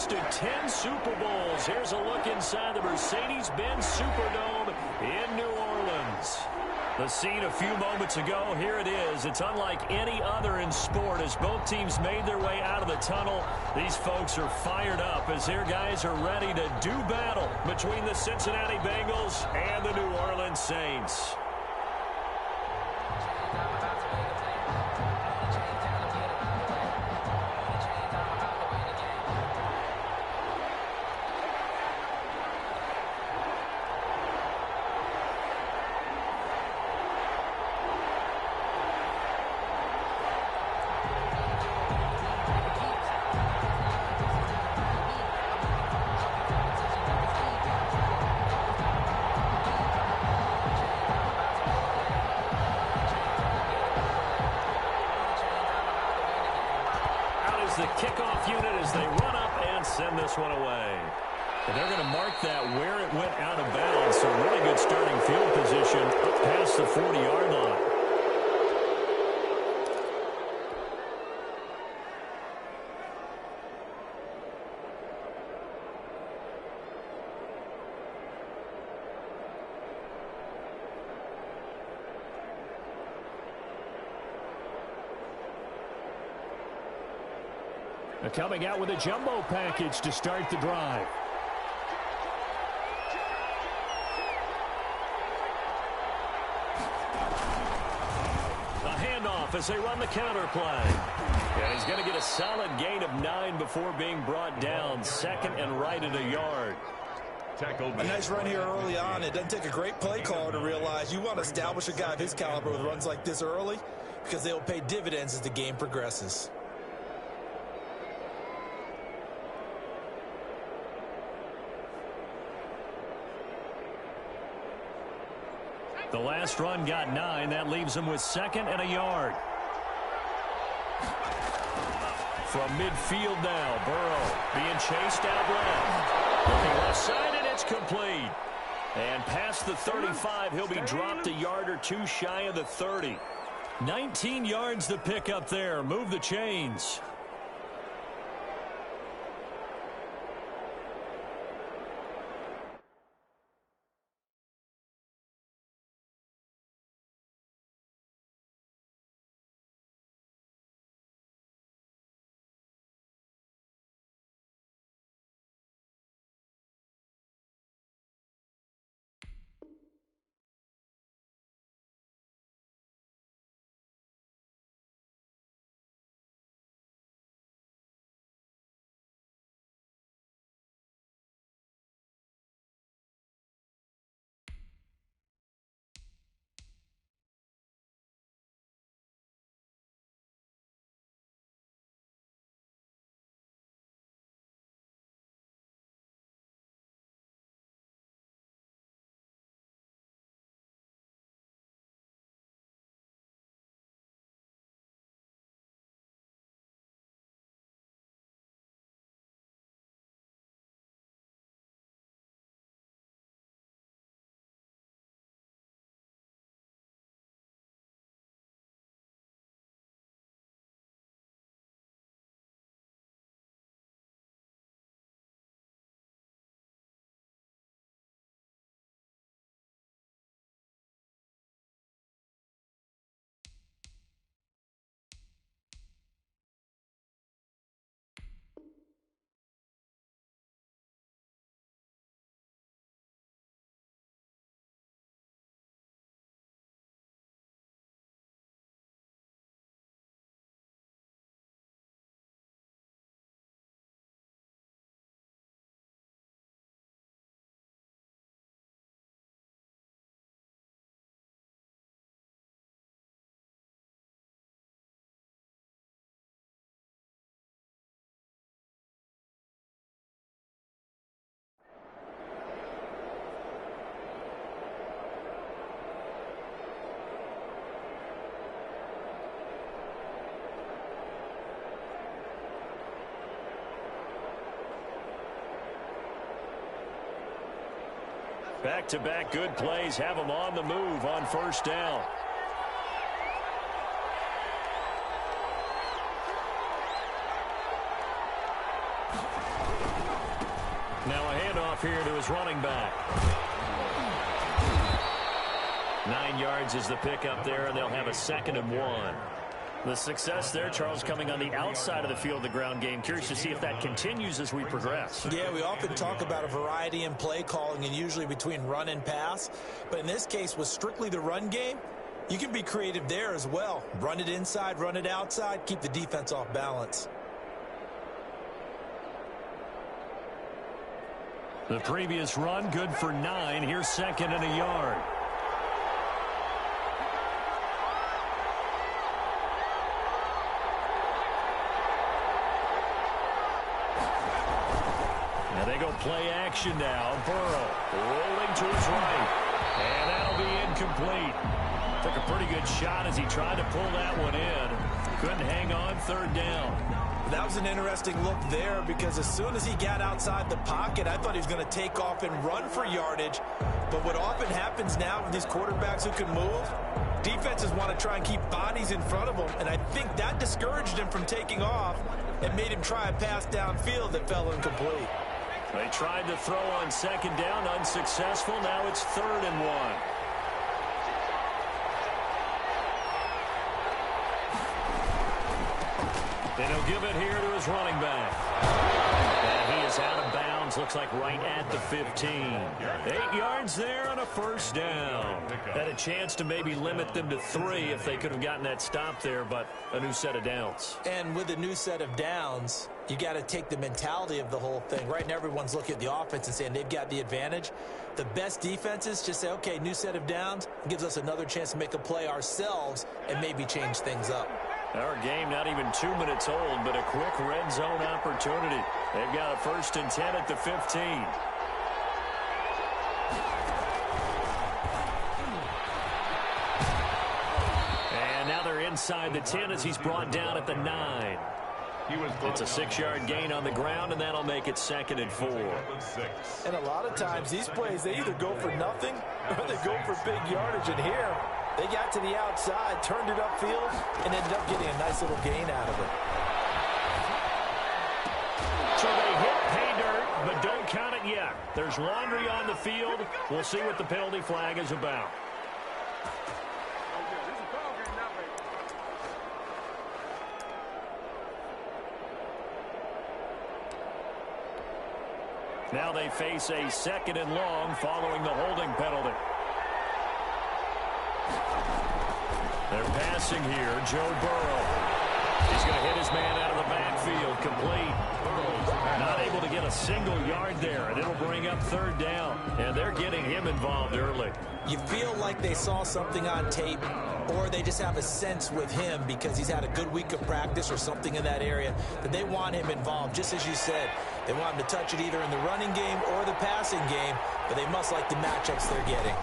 hosted 10 Super Bowls. Here's a look inside the Mercedes-Benz Superdome in New Orleans. The scene a few moments ago, here it is. It's unlike any other in sport as both teams made their way out of the tunnel. These folks are fired up as their guys are ready to do battle between the Cincinnati Bengals and the New Orleans Saints. The kickoff unit as they run up and send this one away. And they're going to mark that where it went out of bounds. So really good starting field position up past the 40-yard line. Coming out with a jumbo package to start the drive. A handoff as they run the counter play. And he's going to get a solid gain of 9 before being brought down. Second and right at a yard. A nice run here early on. It doesn't take a great play caller to realize you want to establish a guy of his caliber with runs like this early because they'll pay dividends as the game progresses. The last run got 9. That leaves him with second and a yard. From midfield now, Burrow being chased out left. Looking left side, and it's complete. And past the 35, he'll be dropped a yard or two shy of the 30. 19 yards to pick up there. Move the chains. Back-to-back good plays have them on the move on first down. Now a handoff here to his running back. 9 yards is the pickup there, and they'll have a 2nd and 1. The success there, Charles, coming on the outside of the field of the ground game. Curious to see if that continues as we progress. Yeah, we often talk about a variety in play calling and usually between run and pass. But in this case, with strictly the run game, you can be creative there as well. Run it inside, run it outside, keep the defense off balance. The previous run, good for 9. Here's 2nd and a yard. Now they go play action now. Burrow rolling to his right. And that'll be incomplete. Took a pretty good shot as he tried to pull that one in. Couldn't hang on, 3rd down. That was an interesting look there because as soon as he got outside the pocket, I thought he was going to take off and run for yardage. But what often happens now with these quarterbacks who can move, defenses want to try and keep bodies in front of them. And I think that discouraged him from taking off and made him try a pass downfield that fell incomplete. They tried to throw on 2nd down, unsuccessful. Now it's 3rd and 1. And he'll give it here to his running back. And he is out of bounds. Looks like right at the 15. 8 yards there on a 1st down. Had a chance to maybe limit them to 3 if they could have gotten that stop there, but a new set of downs. And with a new set of downs, you got to take the mentality of the whole thing. Right now, everyone's looking at the offense and saying they've got the advantage. The best defenses just say, okay, new set of downs gives us another chance to make a play ourselves and maybe change things up. Our game not even 2 minutes old, but a quick red zone opportunity. They've got a 1st and 10 at the 15. And now they're inside the 10 as he's brought down at the 9. It's a 6-yard gain on the ground, and that'll make it 2nd and 4. And a lot of times these plays, they either go for nothing or they go for big yardage. And here, they got to the outside, turned it upfield, and ended up getting a nice little gain out of it. So they hit pay dirt, but don't count it yet. There's laundry on the field. We'll see what the penalty flag is about. Now they face a 2nd and long following the holding penalty. They're passing here. Joe Burrow. He's going to hit his man out of the backfield. Complete. Not able to get a single yard there, and it'll bring up 3rd down. And they're getting him involved early. You feel like they saw something on tape, or they just have a sense with him because he's had a good week of practice or something in that area that they want him involved. Just as you said, they want him to touch it either in the running game or the passing game, but they must like the matchups they're getting.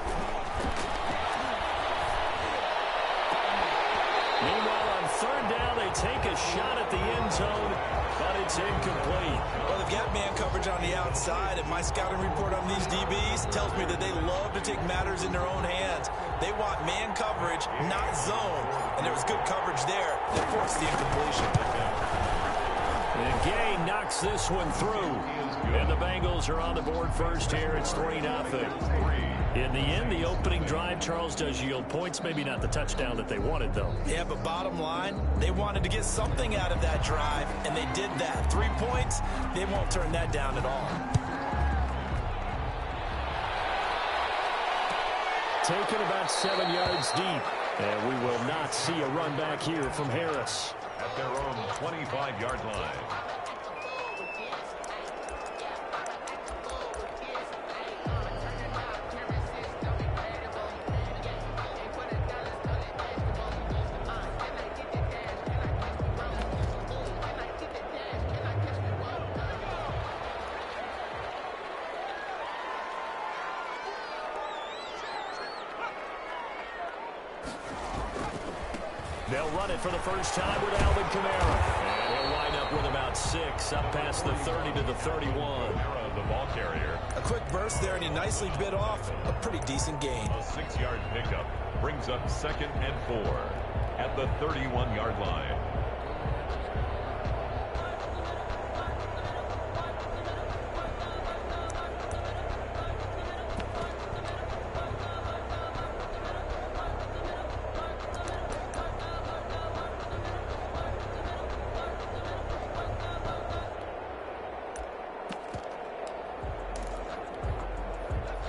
Meanwhile, on 3rd down, they take a shot at the end zone, but it's incomplete. Well, they've got man coverage on the outside, and my scouting report on these DBs tells me that they love to take matters in their own hands. They want man coverage, not zone, and there was good coverage there that forced the incompletion. And Gay knocks this one through, and the Bengals are on the board first here. It's 3-0. In the end, the opening drive, Charles, does yield points. Maybe not the touchdown that they wanted, though. Yeah, but bottom line, they wanted to get something out of that drive, and they did that. 3 points, they won't turn that down at all. Taken about 7 yards deep, and we will not see a run back here from Harris. At their own 25-yard line. They'll run it for the first time with Alvin Kamara. And he'll wind up with about 6, up past the 30 to the 31. The ball carrier. A quick burst there, and he nicely bit off a pretty decent gain. A 6-yard pickup brings up 2nd and 4 at the 31-yard line.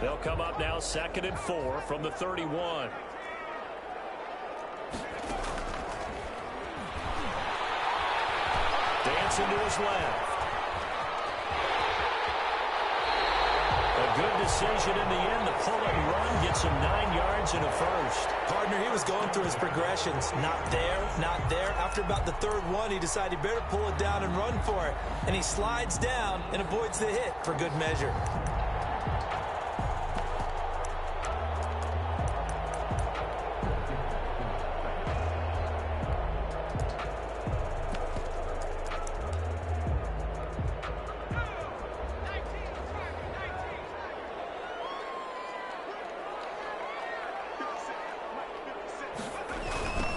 They'll come up now 2nd and 4 from the 31. Dancing to his left. A good decision in the end to pull and run, get some 9 yards and a first. Partner, he was going through his progressions. Not there, not there. After about the 3rd one, he decided he better pull it down and run for it. And he slides down and avoids the hit for good measure.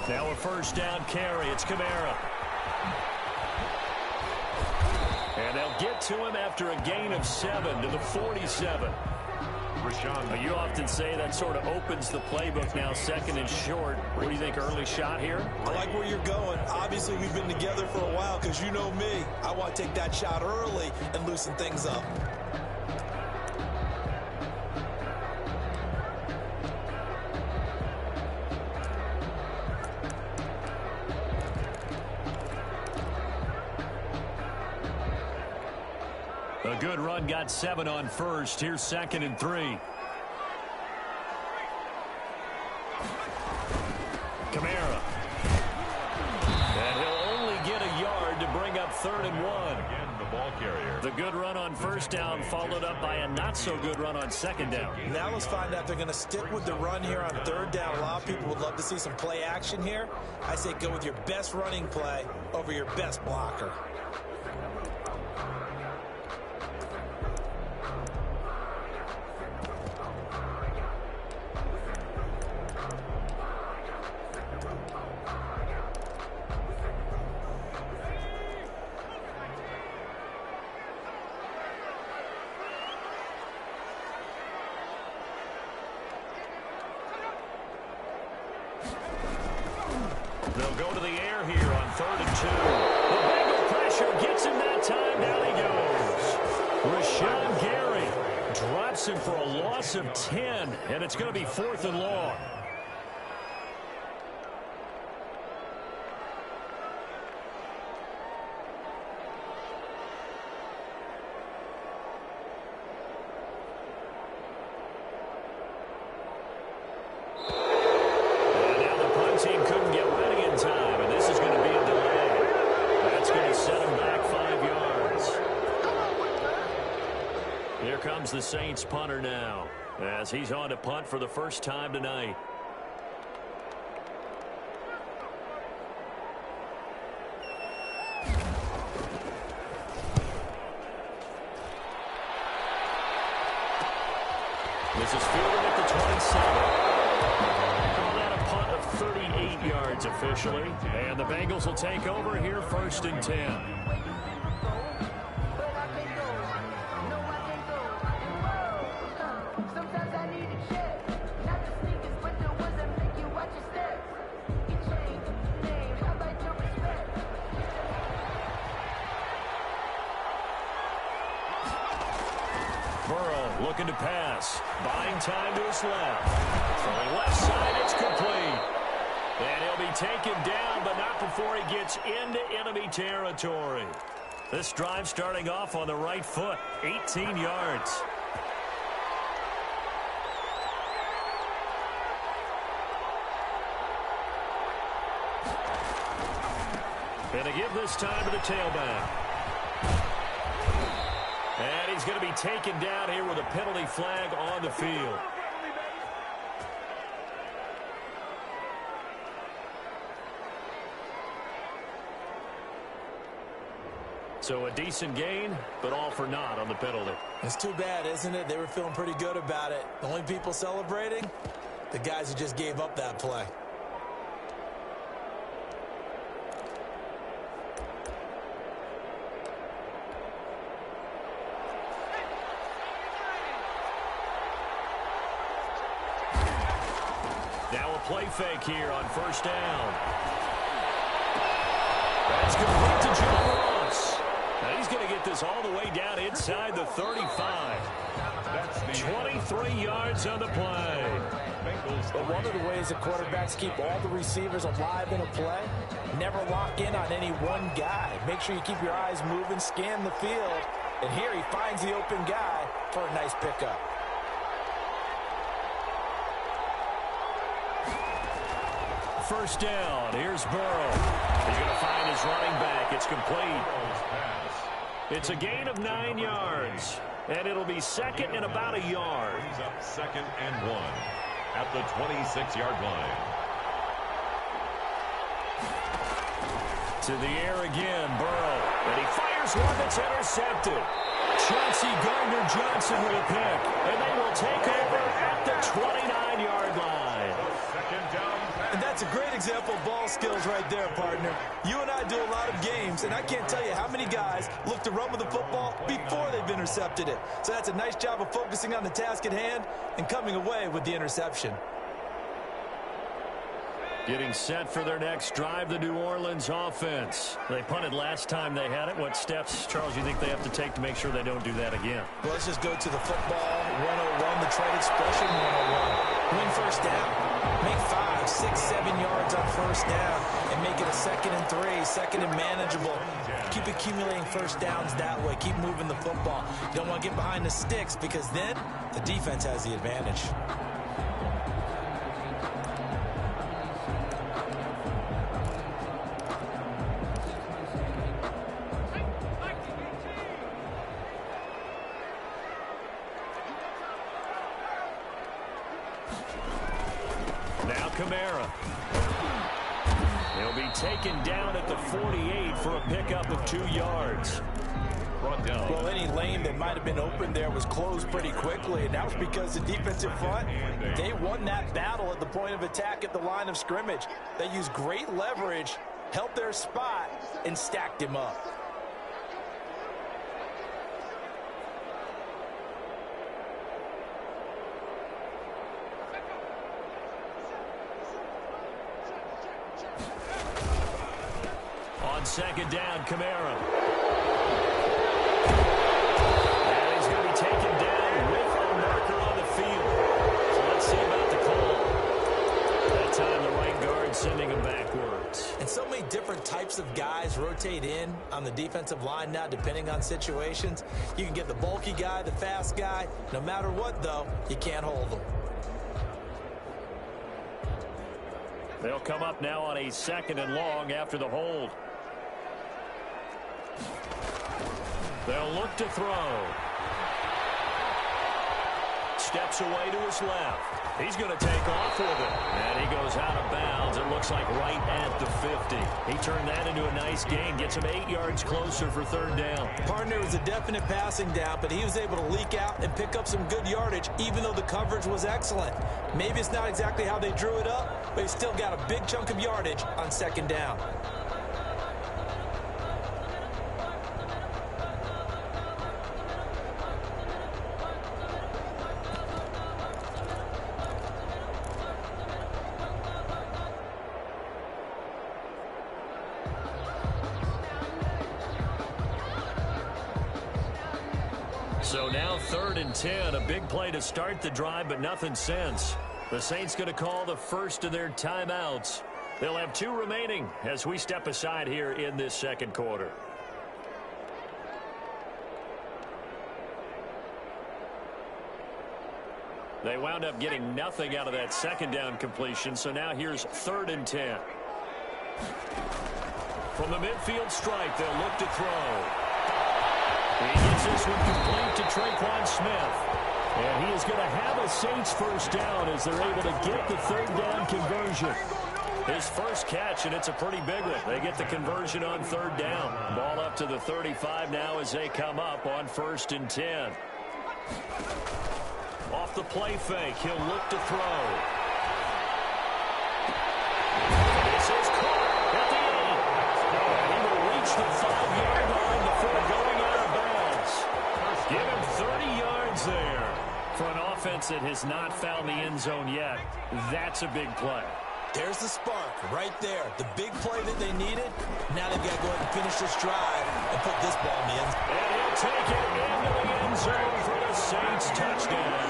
Now a first down carry. It's Kamara. And they'll get to him after a gain of 7 to the 47. You often say that sort of opens the playbook now, 2nd and short. What do you think, early shot here? I like where you're going. Obviously, we've been together for a while because you know me. I want to take that shot early and loosen things up. A good run, got 7 on first. Here's 2nd and 3. Kamara. And he'll only get a yard to bring up 3rd and 1. Again, the ball carrier. The good run on first down followed up by a not-so-good run on 2nd down. Now let's find out if they're going to stick with the run here on 3rd down. A lot of people would love to see some play action here. I say go with your best running play over your best blocker. They'll go to the air here on 3rd and 2. The Bengal pressure gets him that time. Down he goes. Rashawn Gary drops him for a loss of 10, and it's going to be 4th and long. The Saints punter now as he's on to punt for the first time tonight. This is fielded at the 27. Call that a punt of 38 yards officially, and the Bengals will take over here 1st and 10. Looking to pass. Buying time to his left. From the left side, it's complete. And he'll be taken down, but not before he gets into enemy territory. This drive starting off on the right foot. 18 yards. And to give this time to the tailback. And he's going to be taken down here with a penalty flag on the field. So a decent gain, but all for naught on the penalty. It's too bad, isn't it? They were feeling pretty good about it. The only people celebrating, the guys who just gave up that play. Now a play fake here on first down. That's complete to John Ross. Now he's going to get this all the way down inside the 35. That's 23 yards on the play. But one of the ways that quarterbacks keep all the receivers alive in a play, never lock in on any one guy. Make sure you keep your eyes moving, scan the field. And here he finds the open guy for a nice pickup. First down. Here's Burrow. He's going to find his running back. It's complete. It's a gain of 9 yards. And it'll be second and about a yard. Brings up second and 1 at the 26-yard line. To the air again, Burrow. And he fires one that's intercepted. Chauncey Gardner-Johnson with a pick. And they will take over at the 29-yard line. Second down. And that's a great example of ball skills right there, partner. You and I do a lot of games, and I can't tell you how many guys look to run with the football before they've intercepted it. So that's a nice job of focusing on the task at hand and coming away with the interception. Getting set for their next drive, the New Orleans offense. They punted last time they had it. What steps, Charles, you think they have to take to make sure they don't do that again? Well, let's just go to the football 101, the trade expression 101. Win first down. Make 5, 6, 7 yards on first down and make it a 2nd and 3, second and manageable. Keep accumulating first downs that way. Keep moving the football. You don't want to get behind the sticks because then the defense has the advantage. Now Kamara. He'll be taken down at the 48 for a pickup of 2 yards. Brought down. Well, any lane that might have been open there was closed pretty quickly, and that was because the defensive front, they won that battle at the point of attack at the line of scrimmage. They used great leverage, held their spot, and stacked him up. On second down, Kamara. And he's going to be taken down with a marker on the field. So let's see about the call. That time the right guard sending him backwards. And so many different types of guys rotate in on the defensive line now, depending on situations. You can get the bulky guy, the fast guy. No matter what, though, you can't hold them. They'll come up now on a 2nd and long after the hold. They'll look to throw. Steps away to his left. He's going to take off with it. And he goes out of bounds. It looks like right at the 50. He turned that into a nice gain. Gets him 8 yards closer for 3rd down. Partner was a definite passing down, but he was able to leak out and pick up some good yardage, even though the coverage was excellent. Maybe it's not exactly how they drew it up, but he still got a big chunk of yardage on 2nd down. So now 3rd and 10, a big play to start the drive, but nothing since. The Saints going to call the first of their timeouts. They'll have 2 remaining as we step aside here in this 2nd quarter. They wound up getting nothing out of that 2nd down completion, so now here's 3rd and 10. From the midfield stripe, they'll look to throw. He gets this one complete to Traquan Smith. And he is going to have a Saints first down as they're able to get the 3rd down conversion. His first catch, and it's a pretty big one. They get the conversion on 3rd down. Ball up to the 35 now as they come up on 1st and 10. Off the play fake, he'll look to throw. This is caught at the 8. And he will reach the 5-yard line before going out of bounds. Give him 30 yards there. For an offense that has not found the end zone yet, that's a big play. There's the spark right there. The big play that they needed. Now they've got to go ahead and finish this drive and put this ball in the end zone. And he'll take it into the end zone for the Saints touchdown.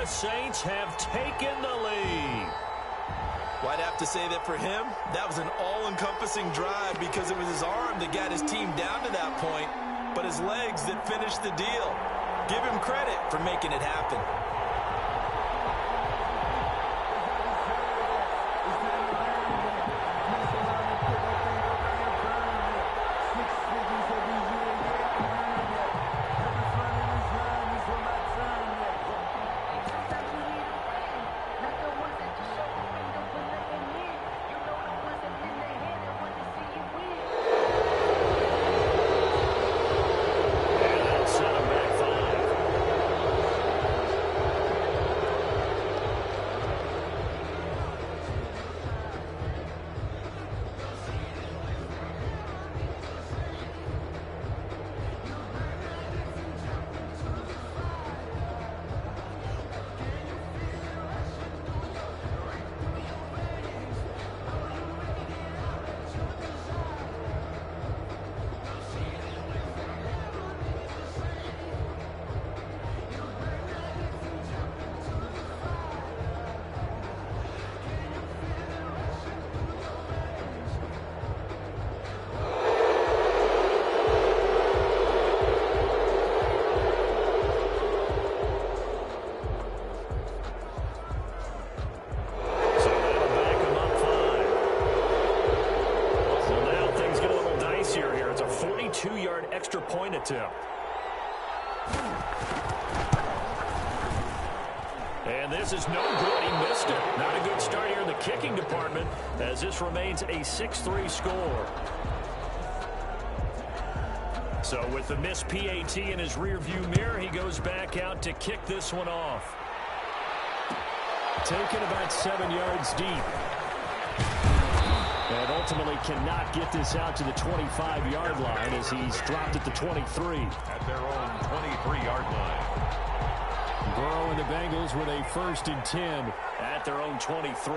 the Saints have taken the lead. Well, I'd have to say that for him, that was an all-encompassing drive because it was his arm that got his team down to that point, but his legs that finished the deal. Give him credit for making it happen. Extra point attempt. And this is no good. He missed it. Not a good start here in the kicking department as this remains a 6-3 score. So with the missed PAT in his rearview mirror, he goes back out to kick this one off. Taken about 7 yards deep. And ultimately cannot get this out to the 25-yard line as he's dropped at the 23. At their own 23-yard line. Burrow and the Bengals with a 1st and 10 at their own 23.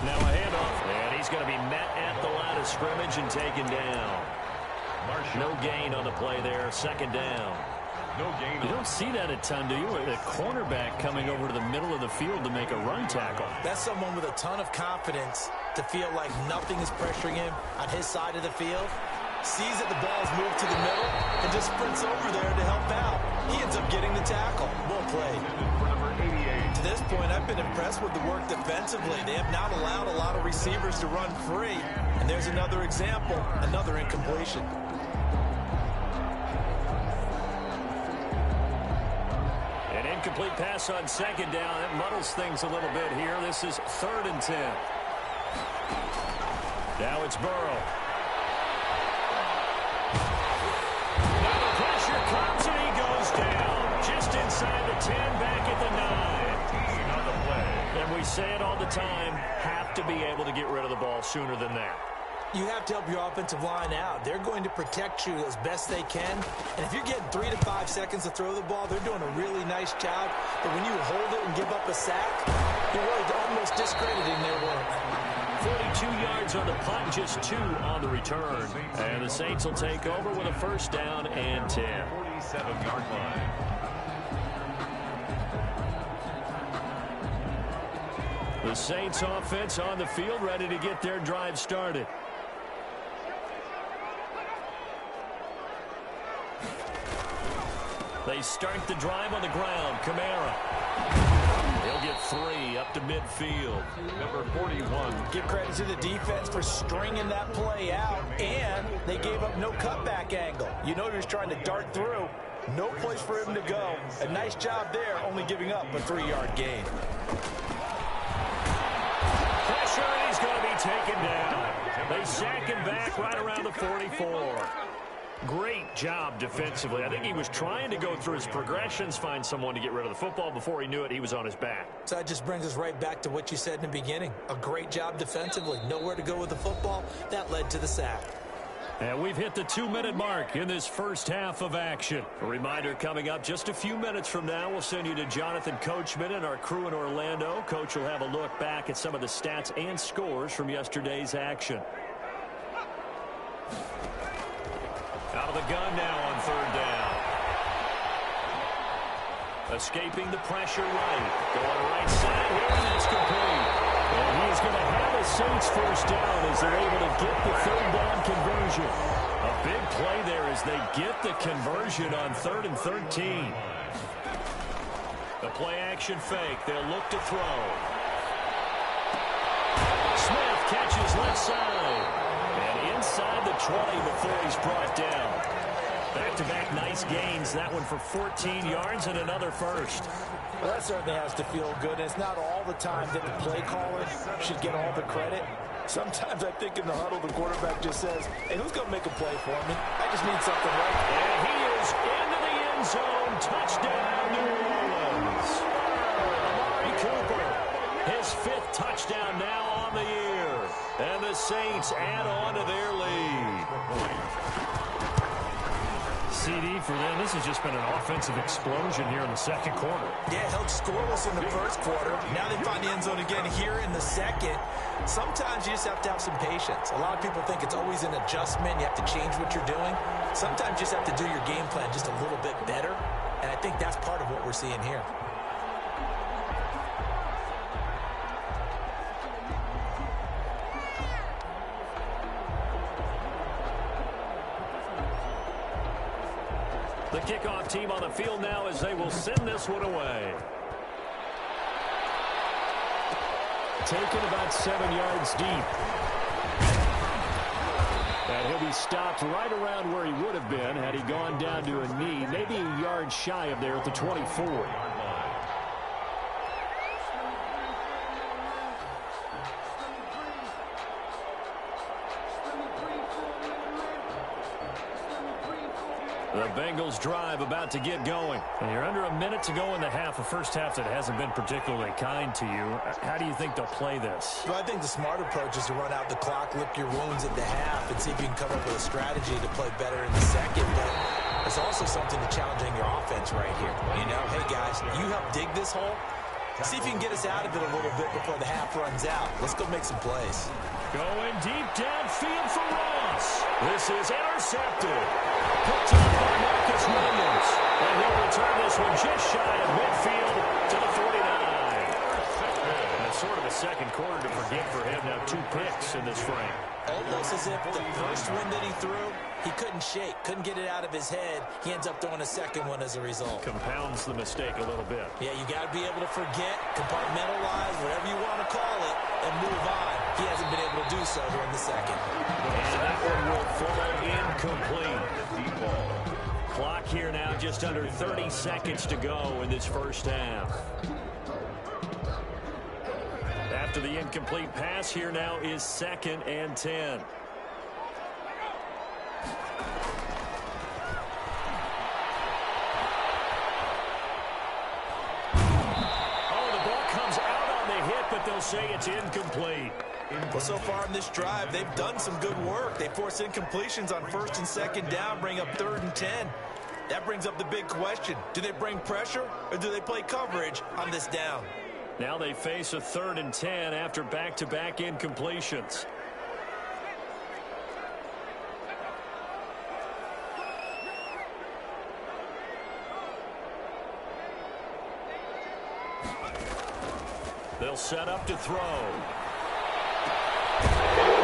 Now a handoff, and he's going to be met at the line of scrimmage and taken down. No gain on the play there, 2nd down. No gain. You don't see that a ton, do you? A cornerback coming over to the middle of the field to make a run tackle. That's someone with a ton of confidence to feel like nothing is pressuring him on his side of the field. Sees that the ball's moved to the middle and just sprints over there to help out. He ends up getting the tackle. Well played. For number 88. To this point, I've been impressed with the work defensively. They have not allowed a lot of receivers to run free. And there's another example, another incompletion. Incomplete pass on 2nd down. It muddles things a little bit here. This is 3rd and 10. Now it's Burrow. Now the pressure comes and he goes down. Just inside the 10, back at the 9. On the play. And we say it all the time, have to be able to get rid of the ball sooner than that. You have to help your offensive line out. They're going to protect you as best they can. And if you're getting 3 to 5 seconds to throw the ball, they're doing a really nice job. But when you hold it and give up a sack, you're really almost discrediting their work. 42 yards on the punt, just 2 on the return. And the Saints will take over with a 1st down and 10. 47-yard line. The Saints offense on the field, ready to get their drive started. They start the drive on the ground. Kamara. He'll get 3 up to midfield. Number 41. Give credit to the defense for stringing that play out, and they gave up no cutback angle. You know he was trying to dart through. No place for him to go. A nice job there, only giving up a 3-yard gain. Pressure, and he's going to be taken down. They sack him back right around the 44. Great job defensively. I think he was trying to go through his progressions, find someone to get rid of the football. Before he knew it, he was on his back. So that just brings us right back to what you said in the beginning. A great job defensively. Nowhere to go with the football. That led to the sack. And we've hit the 2-minute mark in this first half of action. A reminder coming up just a few minutes from now, we'll send you to Jonathan Coachman and our crew in Orlando. Coach will have a look back at some of the stats and scores from yesterday's action. Out of the the gun now on third down. Escaping the pressure right. Going right side here, and that's complete. And he's going to have a Saints first down as they're able to get the third down conversion. A big play there as they get the conversion on 3rd and 13. The play action fake. They'll look to throw. Smith catches left side. And inside the 20 before he's brought down. Back-to-back nice gains. That one for 14 yards and another first. Well, that certainly has to feel good. It's not all the time that the play caller should get all the credit. Sometimes I think in the huddle, the quarterback just says, hey, who's going to make a play for me? I just need something right. And he is into the end zone. Touchdown, New Orleans. Amari Cooper, his 5th touchdown now on the year. And the Saints add on to their lead. CD for them. This has just been an offensive explosion here in the second quarter. Yeah, held scoreless in the first quarter. Now they find the end zone again here in the second. Sometimes you just have to have some patience. A lot of people think it's always an adjustment. You have to change what you're doing. Sometimes you just have to do your game plan just a little bit better. And I think that's part of what we're seeing here. The kickoff team on the field now as they will send this one away. Taken about 7 yards deep. And he'll be stopped right around where he would have been had he gone down to a knee, maybe a yard shy of there at the 24. The Bengals drive about to get going. And you're under a minute to go in the half, a first half that hasn't been particularly kind to you. How do you think they'll play this? Well, I think the smart approach is to run out the clock, lick your wounds at the half, and see if you can come up with a strategy to play better in the second. But there's also something to challenging your offense right here. You know, hey, guys, you help dig this hole. See if you can get us out of it a little bit before the half runs out. Let's go make some plays. Going deep downfield for Ross. This is intercepted. Picked up by Marcus Williams. And he'll return this one just shy of midfield to the 49. That's sort of a second quarter to forget for him. Now 2 picks in this frame. Almost as if the first one that he threw, he couldn't shake, couldn't get it out of his head. He ends up throwing a second one as a result. Compounds the mistake a little bit. Yeah, you got to be able to forget, compartmentalize, whatever you want to call it, and move on. He hasn't been able to do so here in the second. And that one will fall incomplete. Clock here now, just under 30 seconds to go in this first half. After the incomplete pass, here now is 2nd and 10. Oh, the ball comes out on the hit, but they'll say it's incomplete. Well, so far in this drive, they've done some good work. They force incompletions on 1st and 2nd down, bring up 3rd and 10. That brings up the big question. Do they bring pressure, or do they play coverage on this down? Now they face a 3rd and 10 after back-to-back incompletions. They'll set up to throw.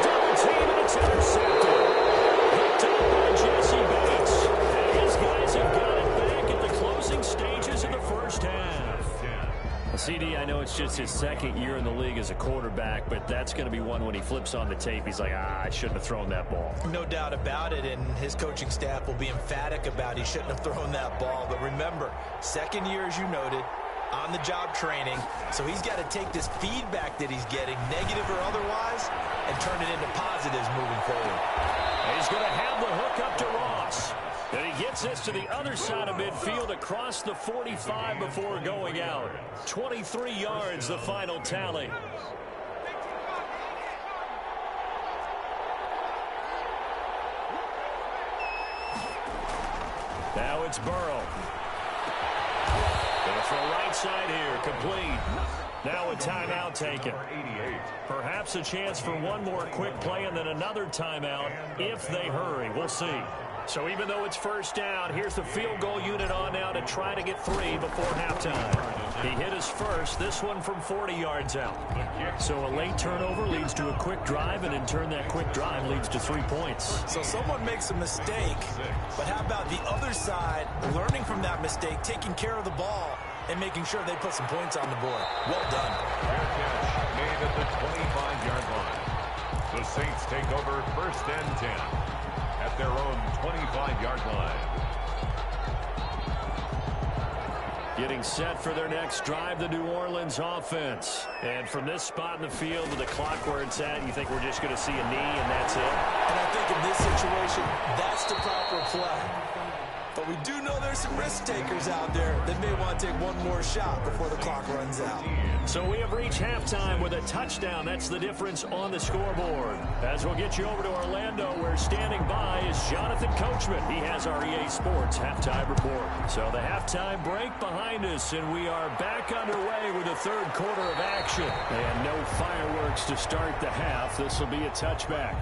Double team, and it's intercepted. Hooked up by Jesse Bates. And his guys have got it back at the closing stages of the first half. CD, I know it's just his 2nd year in the league as a quarterback, but that's going to be one when he flips on the tape. He's like, I shouldn't have thrown that ball. No doubt about it, and his coaching staff will be emphatic about he shouldn't have thrown that ball. But remember, 2nd year, as you noted, on-the-job training, so he's got to take this feedback that he's getting, negative or otherwise, and turn it into positives moving forward. And he's going to have the hook up to Ross. And he gets this to the other side of midfield across the 45 before going out. 23 yards, the final tally. Now it's Burrow. Going to throw right side here, complete. Now a timeout taken. Perhaps a chance for one more quick play and then another timeout if they hurry. We'll see. So even though it's first down, here's the field goal unit on now to try to get 3 before halftime. He hit his first, this one from 40 yards out. So a late turnover leads to a quick drive, and in turn that quick drive leads to 3 points. So someone makes a mistake, but how about the other side learning from that mistake, taking care of the ball, and making sure they put some points on the board. Well done. Fair catch made at the 25-yard line. The Saints take over first and 10 at their own 25-yard line. Getting set for their next drive, the New Orleans offense. And from this spot in the field with the clock where it's at, you think we're just going to see a knee and that's it? And I think in this situation, that's the proper play. But we do know there's some risk takers out there that may want to take one more shot before the clock runs out. So we have reached halftime with a touchdown. That's the difference on the scoreboard. As we'll get you over to Orlando, where standing by is Jonathan Coachman. He has our EA Sports halftime report. So the halftime break behind us, and we are back underway with the third quarter of action. And no fireworks to start the half. This will be a touchback.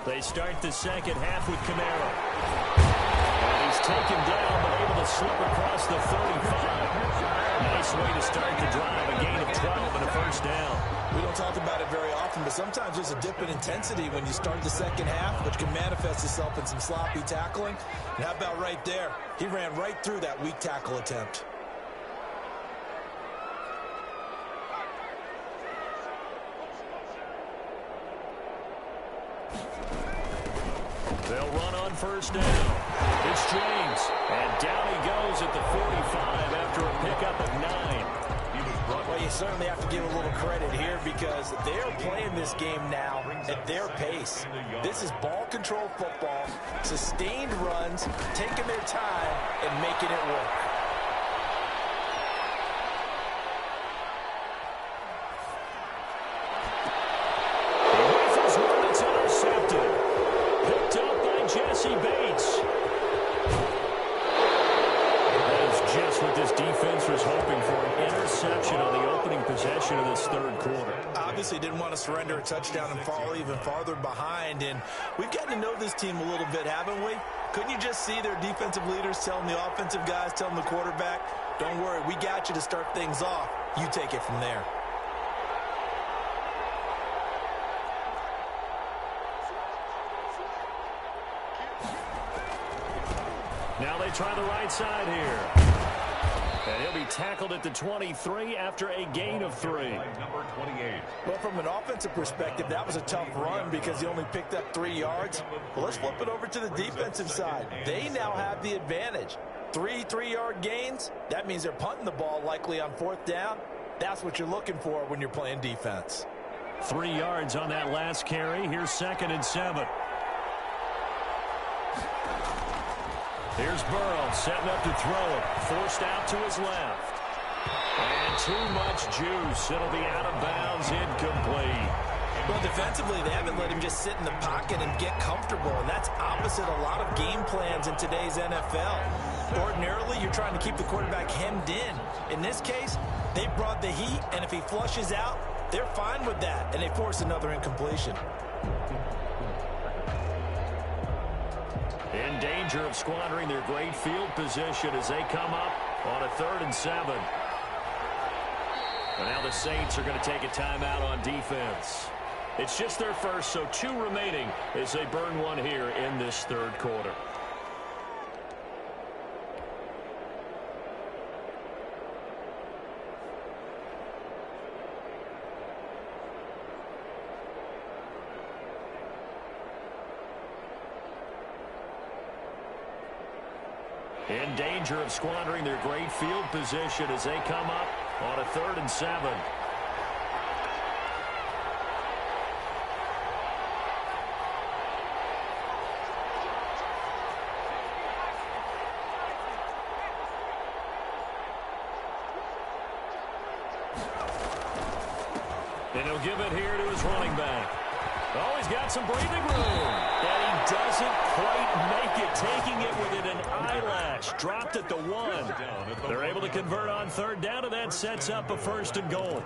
They start the second half with Camaro. And he's taken down, but able to slip across the 35. Nice way to start the drive, a gain of 12 and a first down. We don't talk about it very often, but sometimes there's a dip in intensity when you start the second half, which can manifest itself in some sloppy tackling. And how about right there? He ran right through that weak tackle attempt. They'll run on first down. It's James. And down he goes at the 45 after a pickup of 9. Well, you certainly have to give a little credit here because they're playing this game now at their pace. This is ball control football, sustained runs, taking their time and making it work. Jesse Bates. That is just what this defense was hoping for, an interception on the opening possession of this third quarter. Obviously didn't want to surrender a touchdown and fall even farther behind, and we've gotten to know this team a little bit, haven't we? Couldn't you just see their defensive leaders telling the offensive guys, telling the quarterback, don't worry, we got you to start things off. You take it from there. Now they try the right side here. And he'll be tackled at the 23 after a gain of 3. Number 28. Well, from an offensive perspective, that was a tough run because he only picked up 3 yards. Well, let's flip it over to the defensive side. They now have the advantage. 3 3-yard gains, that means they're punting the ball likely on 4th down. That's what you're looking for when you're playing defense. 3 yards on that last carry. Here's 2nd and 7. Here's Burrow setting up to throw it. Forced out to his left. And too much juice. It'll be out of bounds, incomplete. Well, defensively, they haven't let him just sit in the pocket and get comfortable, and that's opposite a lot of game plans in today's NFL. Ordinarily, you're trying to keep the quarterback hemmed in. In this case, they brought the heat, and if he flushes out, they're fine with that, and they force another incompletion. In danger of squandering their great field position as they come up on a 3rd and 7. But now the Saints are going to take a timeout on defense. It's just their first, so 2 remaining as they burn one here in this third quarter. In danger of squandering their great field position as they come up on a 3rd and 7. And he'll give it here to his running back. Oh, he's got some breathing room. And he doesn't quite make it, taking it within an eyelash. Dropped at the 1. They're able to convert on third down, and that sets up a first and goal.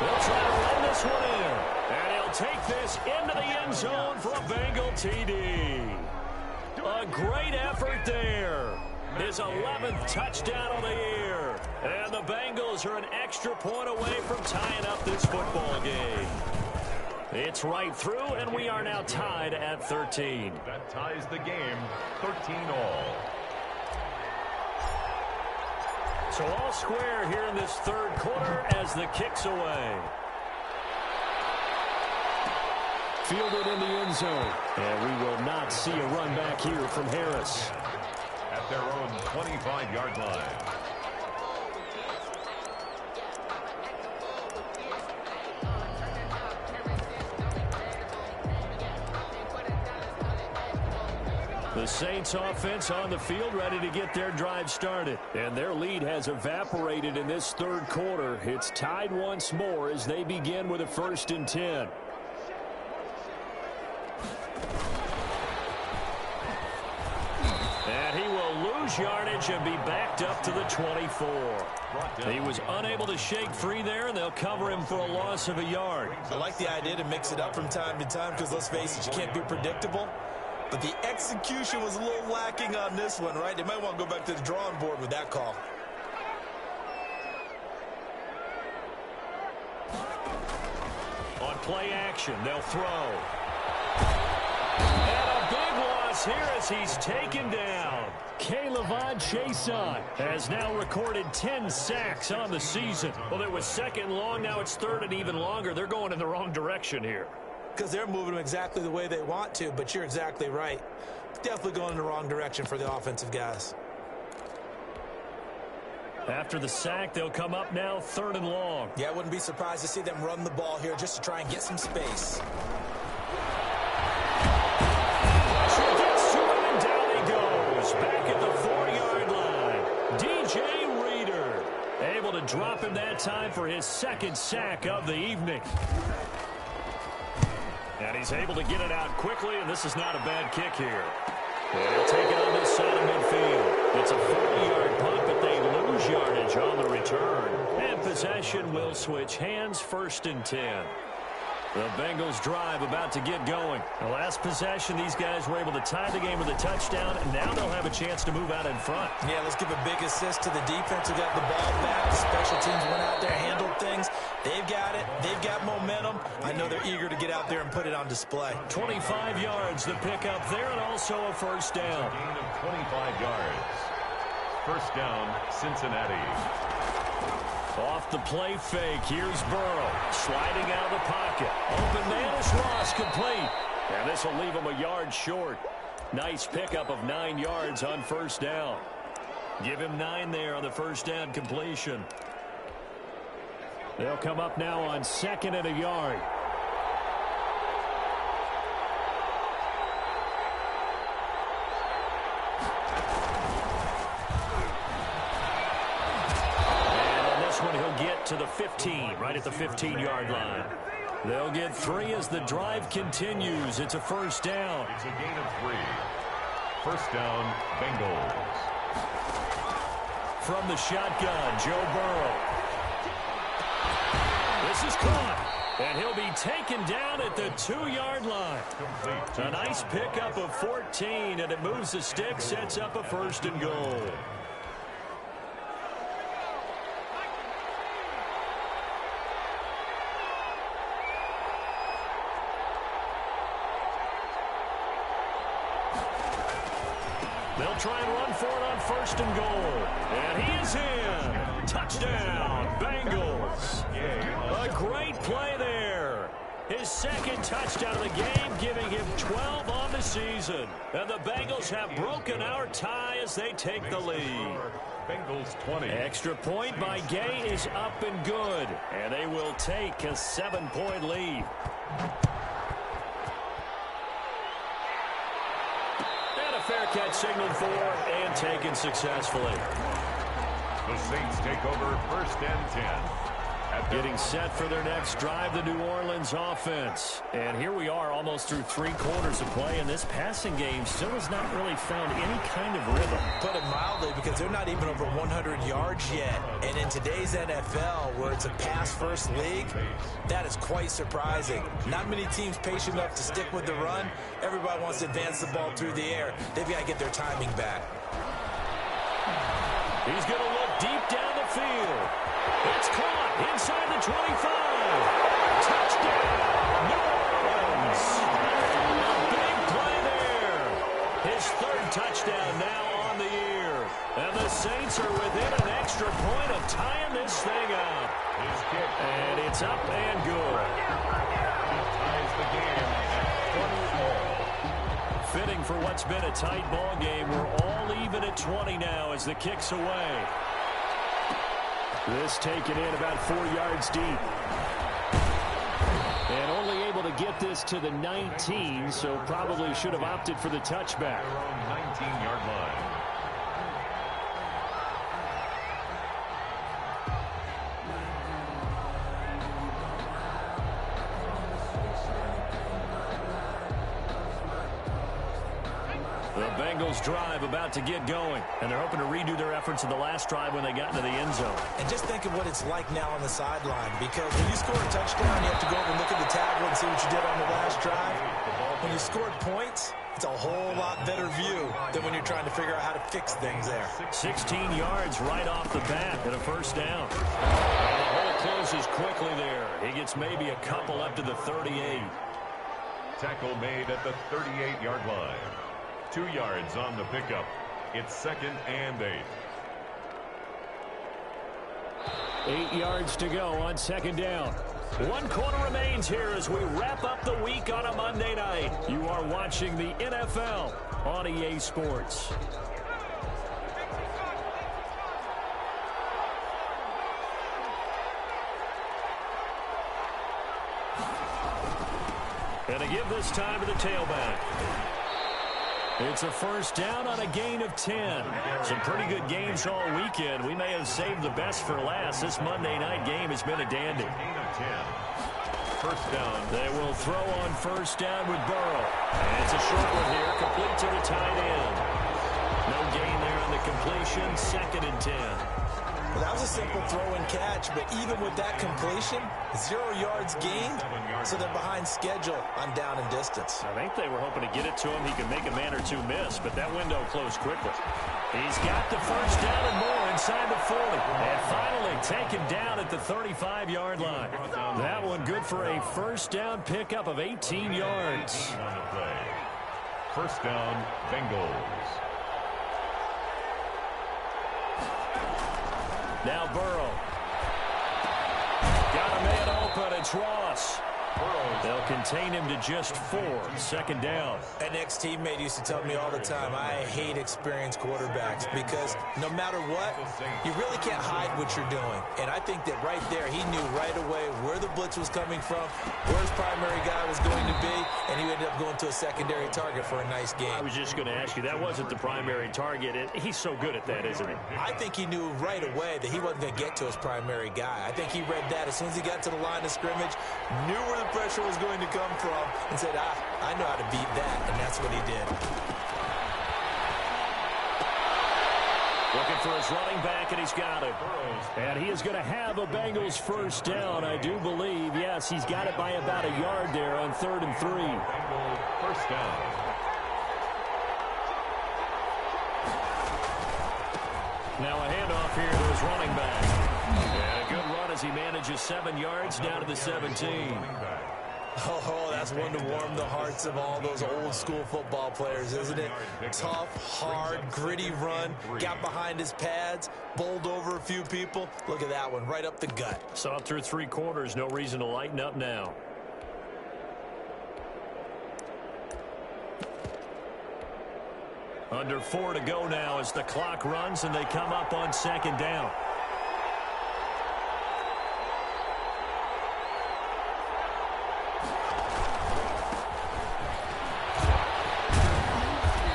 They'll try to run this one in. And he'll take this into the end zone for a Bengal TD. A great effort there. His 11th touchdown of the year. And the Bengals are an extra point away from tying up this football game. It's right through, and we are now tied at 13. That ties the game, 13-all. So all square here in this third quarter as the kick's away. Fielded in the end zone. And we will not see a run back here from Harris. At their own 25-yard line. The Saints offense on the field ready to get their drive started. And their lead has evaporated in this third quarter. It's tied once more as they begin with a 1st and 10. And he will lose yardage and be backed up to the 24. He was unable to shake free there, and they'll cover him for a loss of a yard. I like the idea to mix it up from time to time because, let's face it, you can't be predictable. But the execution was a little lacking on this one, right? They might want to go back to the drawing board with that call. On play action, they'll throw. And a big loss here as he's taken down. K'Lavon Chaisson has now recorded 10 sacks on the season. Well, it was second long, now it's third and even longer. They're going in the wrong direction here. Because they're moving them exactly the way they want to, but you're exactly right. Definitely going in the wrong direction for the offensive guys. After the sack, they'll come up now 3rd and long. Yeah, I wouldn't be surprised to see them run the ball here just to try and get some space. Pressure gets to him, and down he goes. Back at the 4-yard line. DJ Reader able to drop him that time for his 2nd sack of the evening. And he's able to get it out quickly, and this is not a bad kick here. And he'll take it on this side of midfield. It's a 40-yard punt, but they lose yardage on the return. And possession will switch hands, 1st and 10. The Bengals drive about to get going. The last possession, these guys were able to tie the game with a touchdown, and now they'll have a chance to move out in front. Yeah, let's give a big assist to the defense who got the ball back. Special teams went out there, handled things. They've got it. They've got momentum. I know they're eager to get out there and put it on display. 25 yards the pick up there, and also a 1st down. Gain of 25 yards. 1st down, Cincinnati. Off the play fake, here's Burrow, sliding out of the pocket. Open man is Ross, complete. And this will leave him a yard short. Nice pickup of 9 yards on 1st down. Give him 9 there on the 1st down completion. They'll come up now on 2nd and a yard. He'll get to the 15, right at the 15-yard line. They'll get 3 as the drive continues. It's a 1st down. It's a gain of 3. 1st down, Bengals. From the shotgun, Joe Burrow. This is caught, and he'll be taken down at the 2-yard line. A nice pickup of 14, and it moves the stick, sets up a 1st and goal. They'll try and run for it on 1st and goal. And he is in. Touchdown, Bengals. A great play there. His 2nd touchdown of the game, giving him 12 on the season. And the Bengals have broken our tie as they take the lead. Bengals 20. Extra point by Gay is up and good. And they will take a 7-point lead. catch signaled for and taken successfully. The Saints take over first and 10. Getting set for their next drive, the New Orleans offense. And here we are almost through 3 quarters of play, and this passing game still has not really found any kind of rhythm. Put it mildly, because they're not even over 100 yards yet. And in today's NFL, where it's a pass-first league, that is quite surprising. Not many teams patient enough to stick with the run. Everybody wants to advance the ball through the air. They've got to get their timing back. He's going to look deep down the field. It's caught inside the 25. Touchdown, New Orleans. A big play there. His 3rd touchdown now on the year. And the Saints are within an extra point of tying this thing up. And it's up and good. That ties the game at 20 all. Fitting for what's been a tight ball game. We're all even at 20 now as the kick's away. This taken in about 4 yards deep. And only able to get this to the 19, so probably should have opted for the touchback. Their own 19-yard line. The Bengals drive about to get going, and they're hoping to redo their efforts in the last drive when they got into the end zone. And just think of what it's like now on the sideline, because when you score a touchdown, you have to go over and look at the tablet and see what you did on the last drive. When you scored points, it's a whole lot better view than when you're trying to figure out how to fix things there. 16 yards right off the bat and a first down. And the hole closes quickly there. He gets maybe a couple up to the 38. Tackle made at the 38-yard line. 2 yards on the pickup. It's 2nd and 8. 8 yards to go on 2nd down. 1 quarter remains here as we wrap up the week on a Monday night. You are watching the NFL on EA Sports. And to give this time to the tailback. It's a first down on a gain of 10. Some pretty good games all weekend. We may have saved the best for last. This Monday night game has been a dandy. Gain of 10. First down. They will throw on first down with Burrow. And it's a short one here, complete to the tight end. No gain there on the completion. 2nd and 10. Well, that was a simple throw and catch, but even with that completion, 0 yards gained, so they're behind schedule on down and distance. I think they were hoping to get it to him. He could make a man or two miss, but that window closed quickly. He's got the first down and more inside the 40. And finally taken down at the 35-yard line. That one good for a first down pickup of 18 yards. On the play. First down, Bengals. Now Burrow. Got a man open. It's Ross. They'll contain him to just 4. 2nd down. An ex-teammate used to tell me all the time, I hate experienced quarterbacks because no matter what, you really can't hide what you're doing. And I think that right there, he knew right away where the blitz was coming from, where his primary guy was going to be, and he ended up going to a secondary target for a nice game. I was just going to ask you, that wasn't the primary target. He's so good at that, isn't he? I think he knew right away that he wasn't going to get to his primary guy. I think he read that as soon as he got to the line of scrimmage, knew where the pressure was going to come from, and said, I know how to beat that, and that's what he did. Looking for his running back, and he's got it. And he is going to have a Bengals first down, I do believe. Yes, he's got it by about a yard there on 3rd and 3. First down. Now a handoff here to his running back. And a good run as he manages 7 yards down to the 17. Oh, that's one to warm the hearts of all those old-school football players, isn't it? Tough, hard, gritty run, got behind his pads, bowled over a few people. Look at that one, right up the gut. Saw it through 3 quarters, no reason to lighten up now. Under 4 to go now as the clock runs and they come up on 2nd down.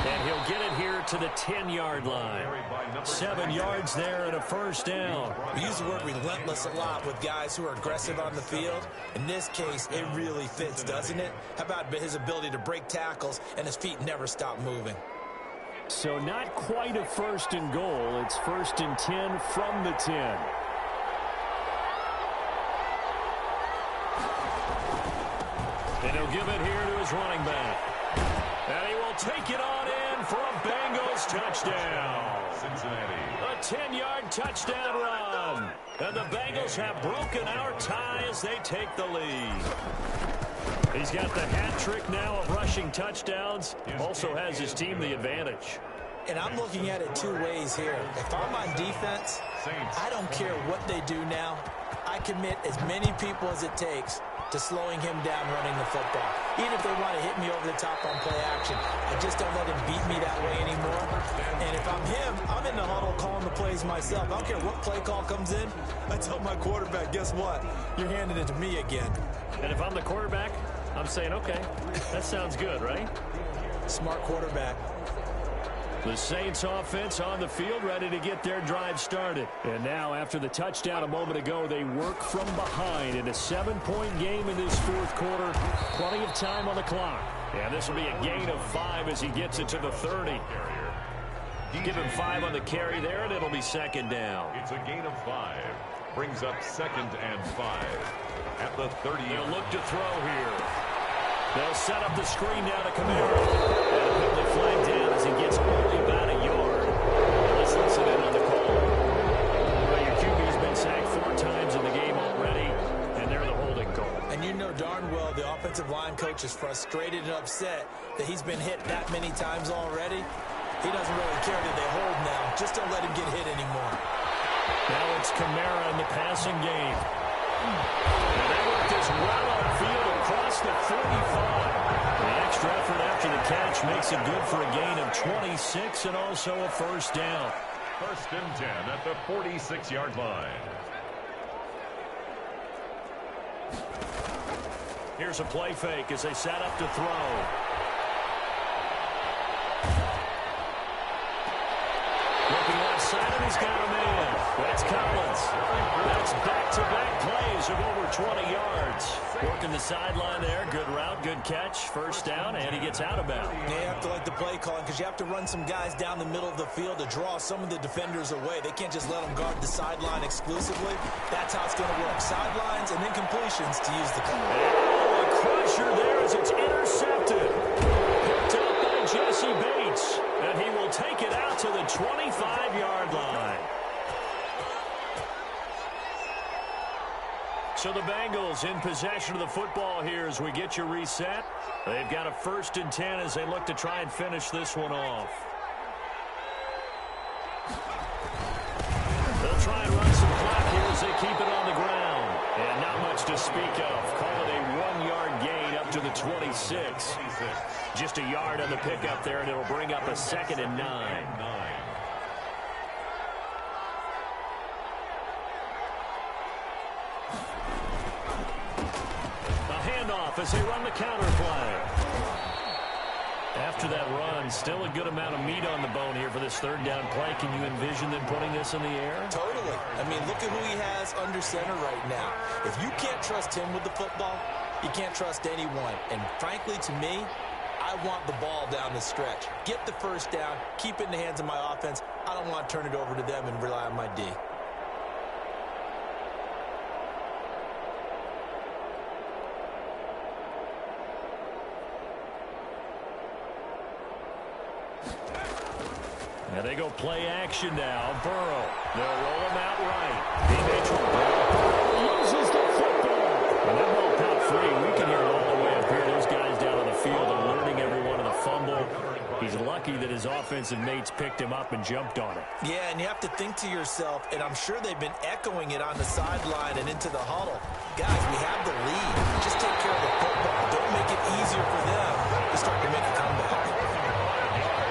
And he'll get it here to the 10-yard line. 7 yards there and a first down. We use the word relentless a lot with guys who are aggressive on the field. In this case, it really fits, doesn't it? How about his ability to break tackles and his feet never stop moving? So not quite a first and goal. It's first and 10 from the 10. And he'll give it here to his running back. And he will take it on in for a Bengals touchdown. Cincinnati. A 10-yard touchdown run. And the Bengals have broken our tie as they take the lead. He's got the hat trick now of rushing touchdowns. Also has his team the advantage. And I'm looking at it two ways here. If I'm on defense, I don't care what they do now. I commit as many people as it takes to slowing him down running the football. Even if they want to hit me over the top on play action, I just don't let him beat me that way anymore. And if I'm him, I'm in the huddle calling the plays myself. I don't care what play call comes in. I tell my quarterback, guess what? You're handing it to me again. And if I'm the quarterback, I'm saying, okay, that sounds good, right? Smart quarterback. The Saints offense on the field, ready to get their drive started. And now, after the touchdown a moment ago, they work from behind in a 7-point game in this fourth quarter. Plenty of time on the clock. And this will be a gain of 5 as he gets it to the 30. Give him 5 on the carry there, and it'll be second down. It's a gain of 5. Brings up 2nd and 5 at the 30. They'll look to throw here. They'll set up the screen down to Kamara. And a penalty flag down as he gets only about a yard. Let's listen in on the call. Well, your QB's been sacked 4 times in the game already, and they're the holding call. And you know darn well the offensive line coach is frustrated and upset that he's been hit that many times already. He doesn't really care that they hold now. Just don't let him get hit anymore. Now it's Kamara in the passing game. And they work this well on field across the 45. The extra effort after the catch makes it good for a gain of 26 and also a first down. 1st and 10 at the 46-yard line. Here's a play fake as they set up to throw. Looking left side, and he's got a man. That's Collins. That's back-to-back plays of over 20 yards. Working the sideline there. Good route, good catch. First down, and he gets out of bounds. Yeah, you have to like the play calling because you have to run some guys down the middle of the field to draw some of the defenders away. They can't just let them guard the sideline exclusively. That's how it's going to work. Sidelines and then completions to use the cover. Oh, a crusher there as it's intercepted. Picked up by Jesse Bates. And he will take it out to the 25-yard line. So the Bengals in possession of the football here as we get you reset. They've got a 1st and 10 as they look to try and finish this one off. They'll try and run some clock here as they keep it on the ground. And not much to speak of. Call it a 1-yard gain up to the 26. Just a yard on the pickup there, and it'll bring up a 2nd and 9. As they run the counter play. After that run, still a good amount of meat on the bone here for this 3rd down play. Can you envision them putting this in the air? Totally. I mean, look at who he has under center right now. If you can't trust him with the football, you can't trust anyone. And frankly, to me, I want the ball down the stretch. Get the first down, keep it in the hands of my offense. I don't want to turn it over to them and rely on my D. And they go play action now. Burrow. They'll roll him out right. He makes loses the football. And that ball caught free. We can hear it all the way up here. Those guys down on the field alerting everyone of the fumble. He's lucky that his offensive mates picked him up and jumped on it. Yeah, and you have to think to yourself, and I'm sure they've been echoing it on the sideline and into the huddle. Guys, we have the lead. Just take care of the football. Don't make it easier for them to start to make a comeback.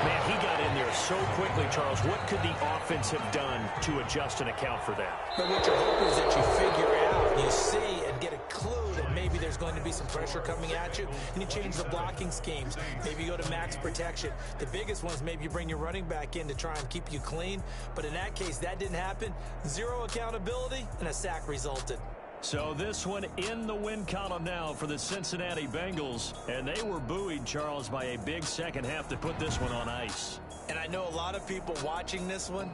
Man, he got in there so quickly, Charles. What could the offense have done to adjust and account for that? But what you're hoping is that you figure out, you see, and get a clue that maybe there's going to be some pressure coming at you, and you change the blocking schemes. Maybe you go to max protection. The biggest one is maybe you bring your running back in to try and keep you clean. But in that case, that didn't happen. Zero accountability, and a sack resulted. So this one in the win column now for the Cincinnati Bengals. And they were buoyed, Charles, by a big second half to put this one on ice. And I know a lot of people watching this one